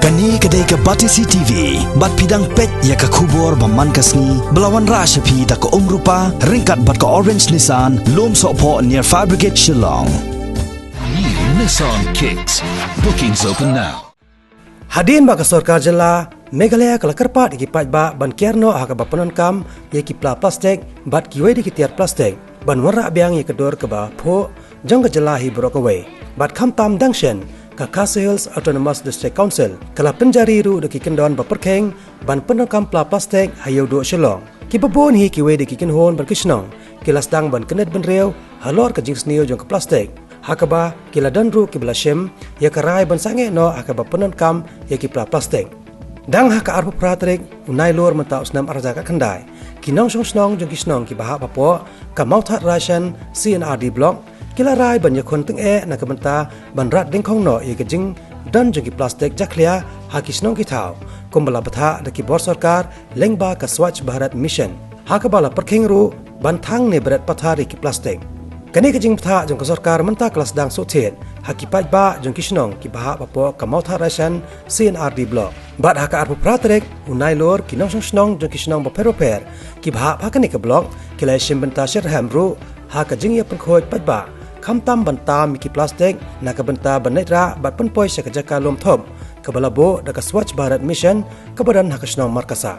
Kani kedai ke Batisi TV, bat pidang pet ya ke kubur baman kasni, belawan rasa pi da ke rupa, ringkat bat ke Orange Nissan, lom sokpo near Fire Brigade Shillong. New Nissan Kicks. Bookings open now. Hadin ba ka Sarkar Jilla, Meghalaya kala kerpat iki ba ban kierno ha ka bapanon kam ye ki plastik bat ki we di ki tiar plastik ban warra biang ye kedor ke ba pho jang ka jilla hi brok away bat kham tam dangshen ka Khasi Hills Autonomous District Council kala penjari ru de ki kendon ba perkheng ban penon kam plastik hayo do Shillong ki babon hi ki we di ki kin hon ban kishnong kilas dang ban kenet ban rew halor ka jing snio jong ka plastik hakaba kila danru ki blashim ya karai ban sange no hakaba penon kam ya ki plastik dang haka arpu pratrik unai lor menta usnam arja ka khandai kinong snong jong kisnong ki baha papo ka mauthat ration CNRD block kila rai ban yakon teng na ka benta ban rat ding khong no ye ka jing dan jong ki plastik jaklia ha kisnong ki thau kumbala batha da ki bor sarkar lengba ka Swachh Bharat mission hakaba la perkheng ru ban thang ne bret pathari ki plastik kani ka jing ptha jong ka sarkar menta kelas dang so thet hakipat ba jong kisnong ki baha papo ka mauthat ration CNRD block bat haka arpu pratrek unai lor kinong snong jong kisnong ba peroper ki baha phakani ka block kilai shim benta sher hamru haka jing ya penkhoj pat ba kham tam banta mi ki plastik na ka benta banai bat pen poi sa ka jaka lom thom ka balabo da ka Swachh Bharat mission ka badan haka snong markasa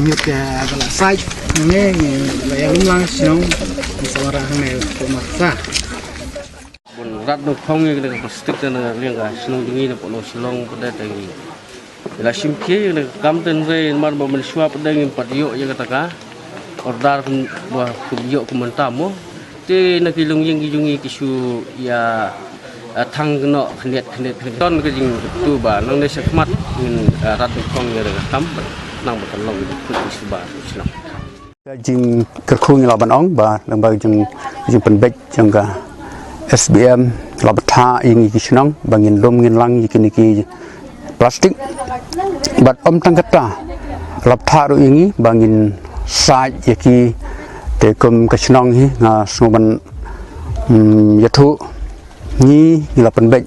nyut ya agak sai nge yang lang sinong suara hang ko maksa bun rat no khong ye le plastik na riang ga sinong dingi na polo silong pada tangi la simke le kam ten re mar ba mensuap deng patio ye kata ka ordar ba kubyo ku mentamo te na kilung yang jungi kisu ya thang no khnet ton ke jing tu ba nang ne sakmat min rat no khong ye le kam nang betul long itu sebab senang. Jing kerkhung laban ong ba lembaga jing penbek jang ka SBM labatha ing ki senang bangin lom ngin lang ki niki plastik bat om tangkata labatha ru ingi bangin sai yaki te kum ka senang hi nga suban yathu ni laban bek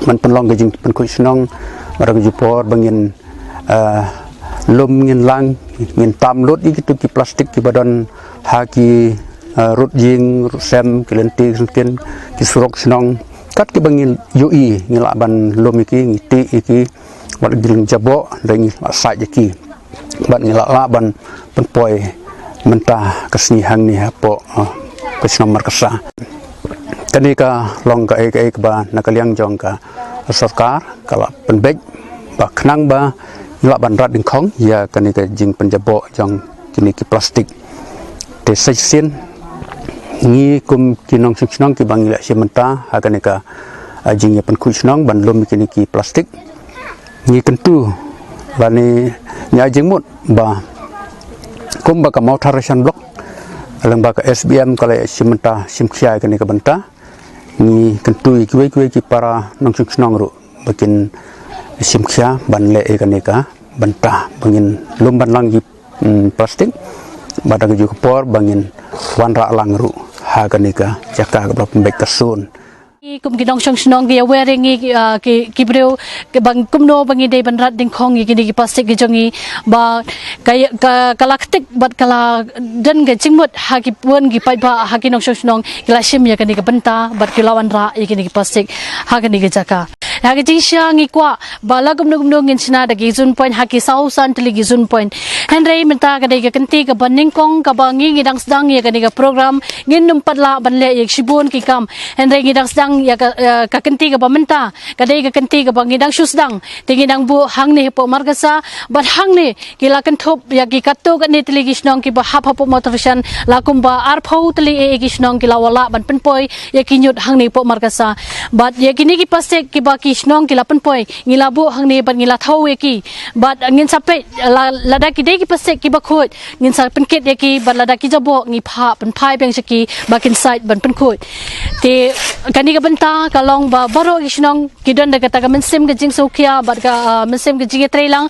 man penlong ka jing penku senang barang jupor bangin lom ngin lang ngin tam lot iki tu ki plastik ki badan haki rut jing rut sem kelenti sungkin ki surok senong kat ki bangin UI ngila ban lom iki ngiti iki wat giling jabo dan sai iki ban ngila la ban penpoi mentah kesnihan ni apo kesnam markasa tani ka long ka ek ba nakaliang jong ka sarkar kala penbek ba khnang ba la ban rat ding khong ya kani ka jing penjabo jong kini ki plastik te section ni kum kinong sinong ki bangila sementa ha kani ka jing ya pen khušnong ban lom kini ki plastik ni tentu bani nya jing mut ba kum ba ka mau tharashan blok alang ba ka SBM kala sementa simkhia kani ka banta ni tentu ki ki para nong sinong ru bakin simkhia ban le kani ka bantah bangin lumban langgi plastik badang ju por bangin wanra langru ha kanika jaka ka pembek kasun kum kinong snong gi wearing ki breu ke bang kumno bangi dei ban rat ding khong gi ki plastik gi jongi ba kalaktik bat kala dan ge chingmut ha ki pon gi pai ba ha kinong snong gila sim ya kanika banta bat kilawan ra gi ki plastik ha kanika jaka hagi jing sha ngi kwa bala gumno ngin china da gi zun point haki sau san tli gi zun point henrei menta ga dei ga kanti ga banning kong ka bangi ngi dang sedang ya ga ni ga program ngin num patla ban le yek shibun ki kam henrei ngi dang sedang ya ka kanti ga bamenta ga dei ga kanti ga bangi dang shus dang tingi dang bu hang ni po margasa bat hang ni kila kan thop ya gi katto ga ni tli gi snong ki ba hap hap motivation la kumba ar phau tli e gi snong ki la wala ban pen poi ya ki nyut hang ni po margasa bat ya ki ni ki pasek ki ba ki snong ki la pen poi ngila bu hang ni ban ngila thau e ki bat ngin sape lada ki dei ki pasek ki ba khut ngin sa pen ket ya ki bat lada ki jabo ngi pha pen phai beng saki bakin side ban pen khut te kani ga benta kalong ba baro gi snong ki don da kata ga mensim ga jing sokia bat ga mensim ga jing trelang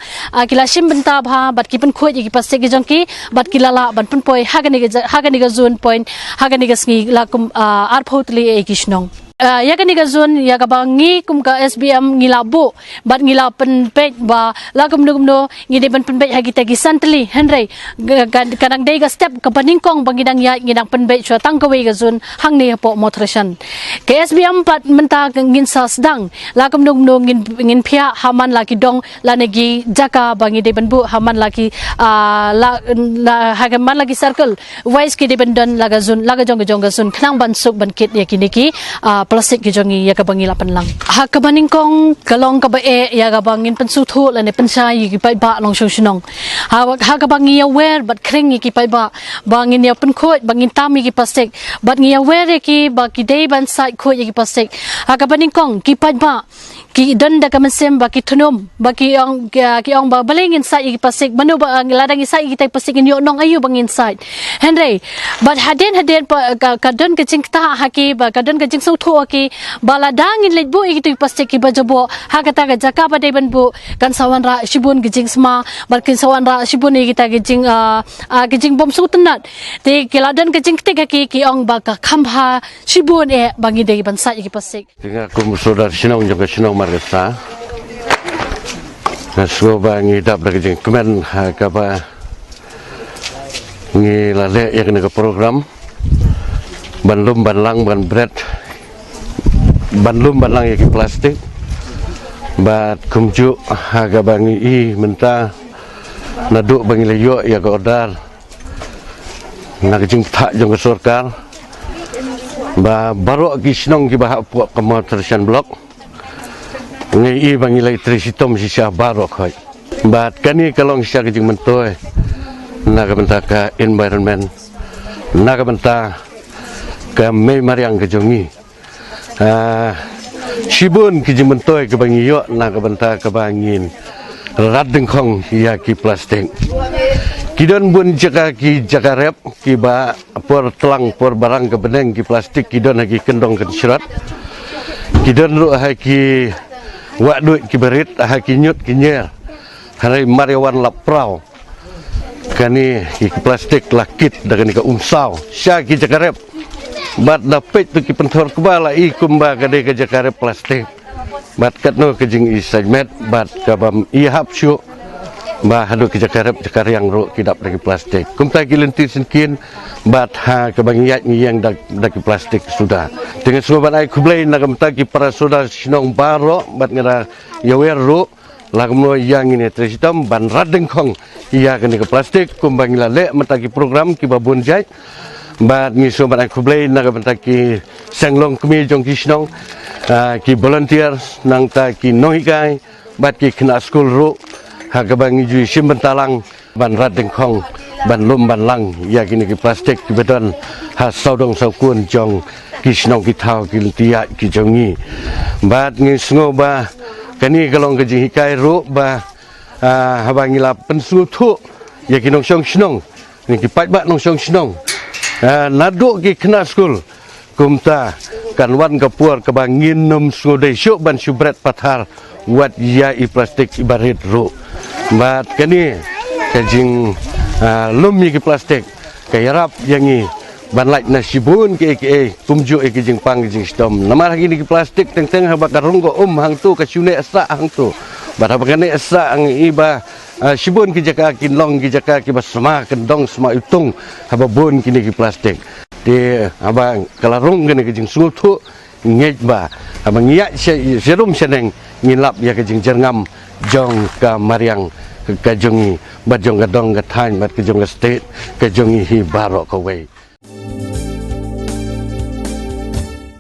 kila sim benta bha bat ki pen khut ki pasek gi jong ki bat ki lala ban pen poi hagani ga zone point hagani ga sngi la kum ar photli e gi snong ya kan ga zon ya ga bangi kum ka SBM ngilabu bat ngila pen pej ba la kum no ngi de ban pen pej hagi tagi santli henrei kadang dei ga step ka paningkong bangidang ya ngidang pen pej so tang ka we ga zon hang ne po motivation ke SBM pat menta ngin sa sedang la kum no ngin phia haman la ki dong la negi jaka bangi de ban bu haman la ki la hagaman la ki circle wise ki de ban don la ga zon la ga jong ga zon khnang ban suk ban kit ya kiniki plastik ki jongi ya ka bangi lapan lang ha ka baning kong kalong ka ba e ya ga bangin pensu thu la ne pensai ki pai ba long shong shnong ha ka bangi aware but kring ki pai ba bangin ya pen khoi bangin tami ki plastik but ngi aware ki ba ki dei ban sai khoi ki plastik ha ka baning kong ki pai ba ki don da ka mesem ba ki thunum ba ki ong ba balengin sai ki plastik manu ba ladang sai ki tai plastik ni nong ayu bangin sai henrei but haden ka don ka cingta haki ba ka don ka jing so ki baladang in letbu igitu pasti ki bajabo hakata ga jaka ba ban bu kan sawan ra shibun gijing sma balkin sawan ra shibun igita gijing bom sutunat te keladan gijing te ki ong ba ka khamha shibun e bangi de ban sa ki pasti tinga kum sodar sinong jaga sinong margasa nasko bangi dap da gijing kemen ha ka ba ngi la le yak ne ka program ban lum ban lang ban bread banlum banlang ya ki plastik bat kumju haga bangi i menta naduk bangi leyo ya ka odar na jing tha jong ka sarkar ba baro ki snong ki ba pu ka motorishan blok ngi i bangi lai trisitom si sha baro khoi bat kani kalong sha ki jing mentoy na ka menta ka environment na ka menta ka me mariang ka jongi shibun ki jimentoy ke bangi yo na ka banta ka bangin rat dengkong ya ki plastik kidon bun jaka rep ki ba por telang por barang ke beneng ki plastik kidon lagi kendong ke syarat kidon ru ha ki wa duit ki berit ha ki nyut ki nyer hari mariawan laprau kani ki plastik lakit dengan ka umsau sya ki jaka rep bat dapat tu ki pentor kebala i kumba kade ke jakare plastik bat katno ke jing i segmet bat kabam i hapsyu ba hadu ke jakare yang ro kidap lagi plastik kumta ki lentir sinkin bat ha ke bangiat yang daki plastik sudah dengan sobat ai kublai nagam ta ki para soda sinong baro bat ngara yawer ro lagmo yang ini trisitam ban radeng kong iya ke plastik kumbangila le mataki program ki babun jai bat ngi sobat aku blay naga bentaki sanglong kemi jong kisnong ki volunteer nang ta ki nohikai bat ki kena school ro ha ka bangi ju sim bentalang ban radeng khong ban lum ban lang ya kini ki plastik ki bedon ha saudong saukun jong kisnong ki thau ki tia ki jongi bat ngi sngo ba kani kalong ke hikai ro ba ha bangi la pensu thu ya ki nong song snong ni ki pat ba nong song snong naduk ki kena school kumta kanwan kapur kabangin num sudai syuk ban subret pathar wat ya i plastik ibarit ro bat kani kajing lumi ki plastik kayarap yangi ban lait nasibun ke kumju ke jing pang jing stom namar lagi ni ki plastik teng ha bakarunggo hang tu ka sune asa hang tu bat ha bakane asa ang iba shibun ki jaka kinlong ki jaka ki basma kendong sma utung haba bon kini ki plastik di abang kalarung kini ki jing sutu ngej ba abang ya serum seneng ngilap ya ke jengam jong ka mariang ka jongi ba jong ka dong ka thain ba ke jong ka state ka jongi hi barok ka wei